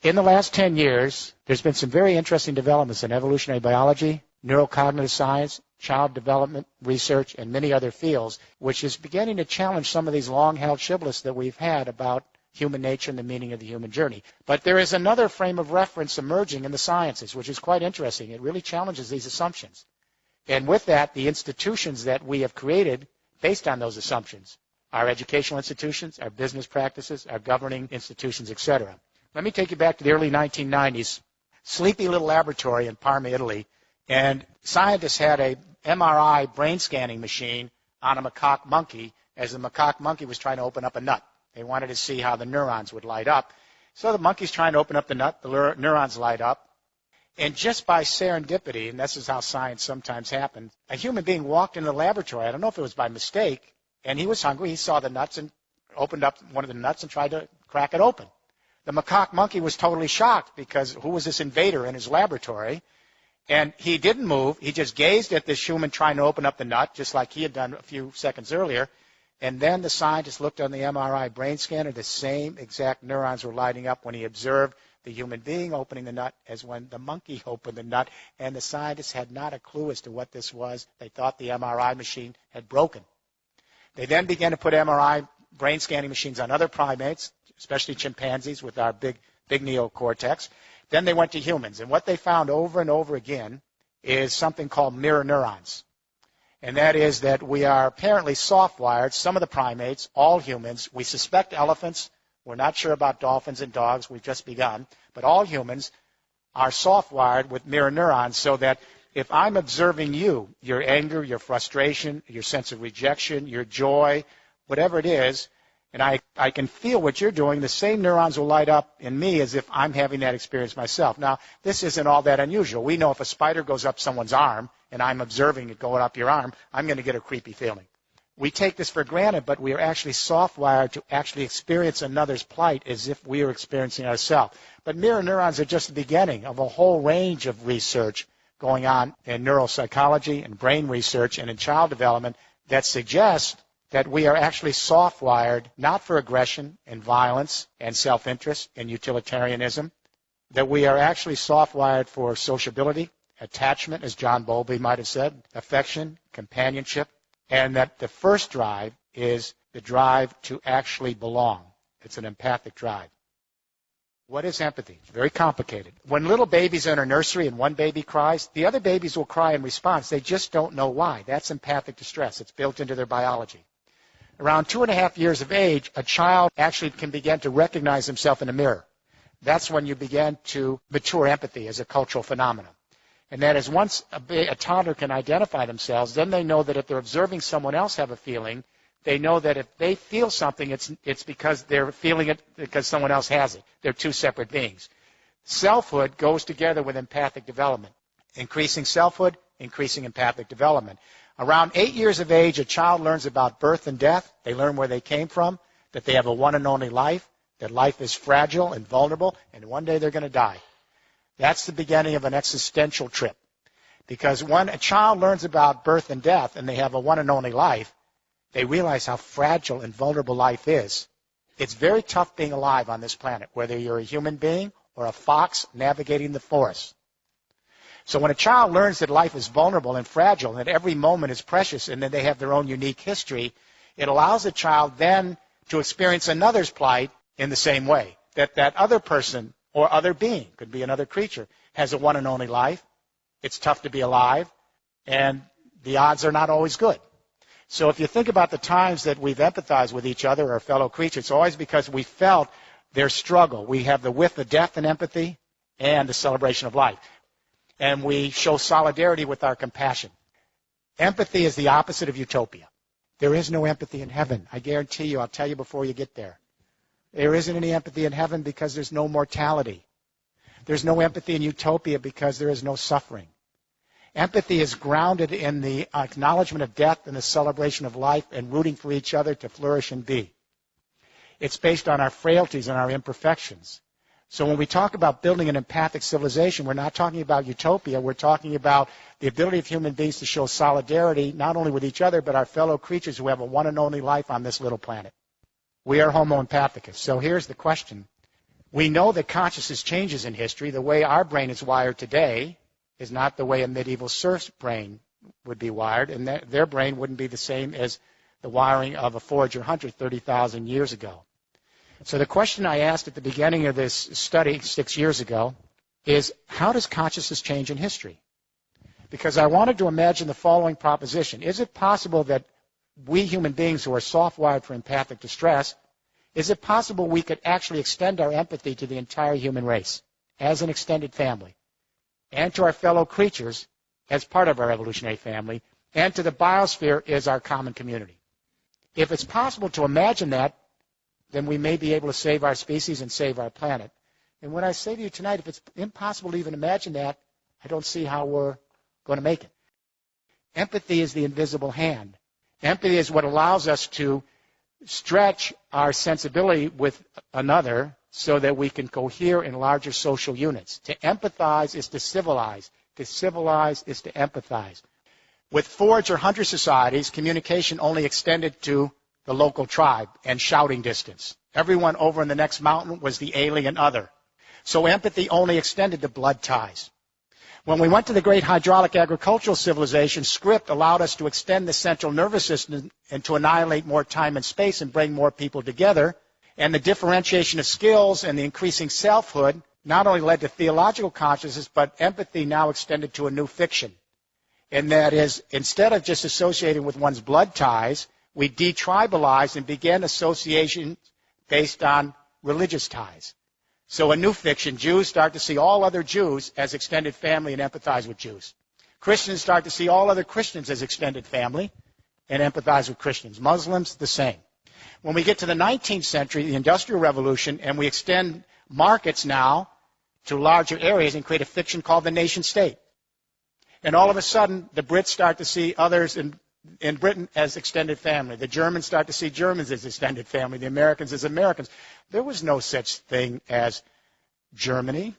In the last 10 years, there's been some very interesting developments in evolutionary biology, neurocognitive science, child development research, and many other fields, which is beginning to challenge some of these long-held shibboleths that we've had about human nature and the meaning of the human journey. But there is another frame of reference emerging in the sciences, which is quite interesting. It really challenges these assumptions. And with that, the institutions that we have created based on those assumptions, our educational institutions, our business practices, our governing institutions, etc. Let me take you back to the early 1990s, sleepy little laboratory in Parma, Italy, and scientists had a MRI brain scanning machine on a macaque monkey as the macaque monkey was trying to open up a nut. They wanted to see how the neurons would light up. So the monkey's trying to open up the nut, the neurons light up, and just by serendipity, and this is how science sometimes happens, a human being walked into the laboratory, I don't know if it was by mistake, and he was hungry, he saw the nuts and opened up one of the nuts and tried to crack it open. The macaque monkey was totally shocked because who was this invader in his laboratory? And he didn't move. He just gazed at this human trying to open up the nut, just like he had done a few seconds earlier. And then the scientist looked on the MRI brain scanner. The same exact neurons were lighting up when he observed the human being opening the nut as when the monkey opened the nut. And the scientists had not a clue as to what this was. They thought the MRI machine had broken. They then began to put MRI brain scanning machines on other primates, especially chimpanzees with our big neocortex. Then they went to humans, and what they found over and over again is something called mirror neurons. And that is that we are apparently soft-wired, some of the primates, all humans. We suspect elephants. We're not sure about dolphins and dogs. We've just begun. But all humans are soft-wired with mirror neurons so that if I'm observing you, your anger, your frustration, your sense of rejection, your joy, whatever it is, and I can feel what you're doing, the same neurons will light up in me as if I'm having that experience myself. Now, this isn't all that unusual. We know if a spider goes up someone's arm and I'm observing it going up your arm, I'm going to get a creepy feeling. We take this for granted, but we are actually soft-wired to actually experience another's plight as if we are experiencing ourselves. But mirror neurons are just the beginning of a whole range of research going on in neuropsychology and brain research and in child development that suggests that we are actually soft-wired, not for aggression and violence and self-interest and utilitarianism, that we are actually soft-wired for sociability, attachment, as John Bowlby might have said, affection, companionship, and that the first drive is the drive to actually belong. It's an empathic drive. What is empathy? It's very complicated. When little babies are in a nursery and one baby cries, the other babies will cry in response. They just don't know why. That's empathic distress. It's built into their biology. Around 2.5 years of age, a child actually can begin to recognize himself in a mirror. That's when you begin to mature empathy as a cultural phenomenon. And that is once a toddler can identify themselves, then they know that if they're observing someone else have a feeling, they know that if they feel something, it's because they're feeling it because someone else has it. They're two separate beings. Selfhood goes together with empathic development. Increasing selfhood, increasing empathic development. Around 8 years of age, a child learns about birth and death. They learn where they came from, that they have a one and only life, that life is fragile and vulnerable, and one day they're going to die. That's the beginning of an existential trip. Because when a child learns about birth and death and they have a one and only life, they realize how fragile and vulnerable life is. It's very tough being alive on this planet, whether you're a human being or a fox navigating the forest. So when a child learns that life is vulnerable and fragile, and that every moment is precious, and that they have their own unique history, it allows the child then to experience another's plight in the same way. That other person or other being, could be another creature, has a one and only life. It's tough to be alive, and the odds are not always good. So if you think about the times that we've empathized with each other or our fellow creatures, it's always because we felt their struggle. We have the width of death in empathy and the celebration of life. And we show solidarity with our compassion. Empathy is the opposite of utopia. There is no empathy in heaven. I guarantee you, I'll tell you before you get there. There isn't any empathy in heaven because there's no mortality. There's no empathy in utopia because there is no suffering. Empathy is grounded in the acknowledgement of death and the celebration of life and rooting for each other to flourish and be. It's based on our frailties and our imperfections. So when we talk about building an empathic civilization, we're not talking about utopia. We're talking about the ability of human beings to show solidarity not only with each other but our fellow creatures who have a one and only life on this little planet. We are Homo empathicus. So here's the question. We know that consciousness changes in history. The way our brain is wired today is not the way a medieval serf's brain would be wired, and their brain wouldn't be the same as the wiring of a forager hunter 30,000 years ago. So the question I asked at the beginning of this study 6 years ago is, how does consciousness change in history? Because I wanted to imagine the following proposition. Is it possible that we human beings who are soft-wired for empathic distress, is it possible we could actually extend our empathy to the entire human race as an extended family, and to our fellow creatures as part of our evolutionary family, and to the biosphere as our common community? If it's possible to imagine that, then we may be able to save our species and save our planet. And when I say to you tonight, if it's impossible to even imagine that, I don't see how we're going to make it. Empathy is the invisible hand. Empathy is what allows us to stretch our sensibility with another so that we can cohere in larger social units. To empathize is to civilize. To civilize is to empathize. With forage or hunter societies, communication only extended to the local tribe and shouting distance. Everyone over in the next mountain was the alien other. So empathy only extended to blood ties. When we went to the great hydraulic agricultural civilization, script allowed us to extend the central nervous system and to annihilate more time and space and bring more people together. And the differentiation of skills and the increasing selfhood not only led to theological consciousness, but empathy now extended to a new fiction. And that is, instead of just associating with one's blood ties, we detribalized and began association based on religious ties. So a new fiction, Jews start to see all other Jews as extended family and empathize with Jews. Christians start to see all other Christians as extended family and empathize with Christians. Muslims, the same. When we get to the 19th century, the Industrial Revolution, and we extend markets now to larger areas and create a fiction called the nation state. And all of a sudden, the Brits start to see others in Britain as extended family. The Germans start to see Germans as extended family. The Americans as Americans. There was no such thing as Germany.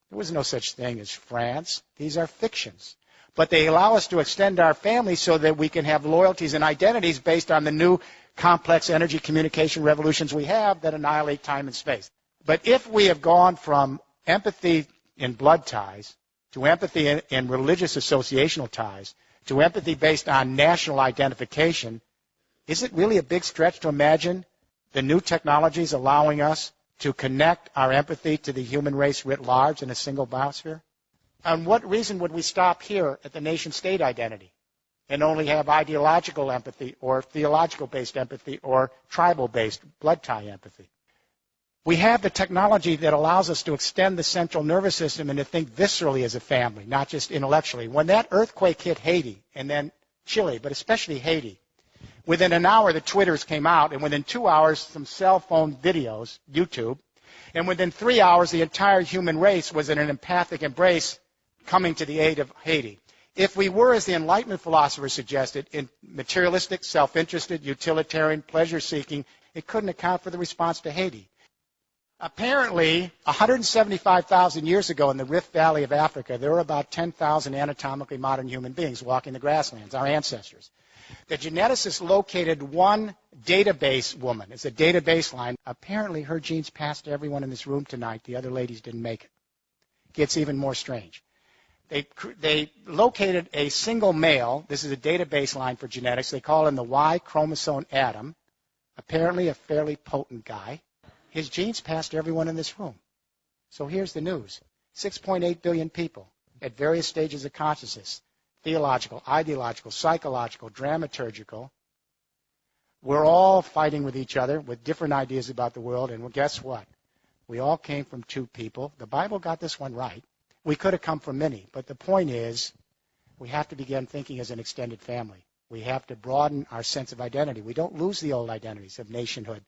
There was no such thing as France. These are fictions. But they allow us to extend our family so that we can have loyalties and identities based on the new complex energy communication revolutions we have that annihilate time and space. But if we have gone from empathy in blood ties to empathy in religious associational ties, to empathy based on national identification, is it really a big stretch to imagine the new technologies allowing us to connect our empathy to the human race writ large in a single biosphere? On what reason would we stop here at the nation-state identity and only have ideological empathy or theological-based empathy or tribal-based blood tie empathy? We have the technology that allows us to extend the central nervous system and to think viscerally as a family, not just intellectually. When that earthquake hit Haiti, and then Chile, but especially Haiti, within an hour the Twitters came out, and within 2 hours some cell phone videos, YouTube, and within 3 hours the entire human race was in an empathic embrace coming to the aid of Haiti. If we were, as the Enlightenment philosophers suggested, in materialistic, self-interested, utilitarian, pleasure-seeking, it couldn't account for the response to Haiti. Apparently, 175,000 years ago in the Rift Valley of Africa, there were about 10,000 anatomically modern human beings walking the grasslands, our ancestors. The geneticists located one database woman. It's a database line. Apparently, her genes passed to everyone in this room tonight. The other ladies didn't make it. Gets even more strange. They located a single male. This is a database line for genetics. They call him the Y chromosome Adam. Apparently a fairly potent guy. His genes passed to everyone in this room. So here's the news. 6.8 billion people at various stages of consciousness, theological, ideological, psychological, dramaturgical. We're all fighting with each other with different ideas about the world, and guess what? We all came from two people. The Bible got this one right. We could have come from many, but the point is we have to begin thinking as an extended family. We have to broaden our sense of identity. We don't lose the old identities of nationhood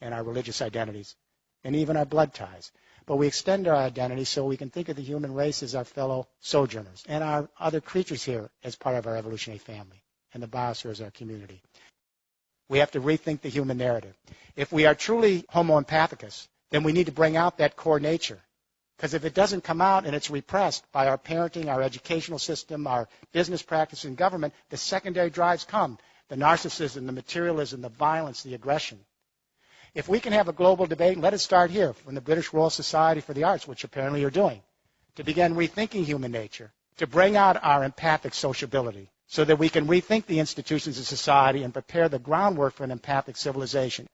and our religious identities and even our blood ties. But we extend our identity so we can think of the human race as our fellow sojourners and our other creatures here as part of our evolutionary family and the biosphere as our community. We have to rethink the human narrative. If we are truly homo empathicus, then we need to bring out that core nature. Because if it doesn't come out and it's repressed by our parenting, our educational system, our business practice and government, the secondary drives come. The narcissism, the materialism, the violence, the aggression. If we can have a global debate, let it start here from the British Royal Society for the Arts, which apparently you're doing, to begin rethinking human nature, to bring out our empathic sociability so that we can rethink the institutions of society and prepare the groundwork for an empathic civilization.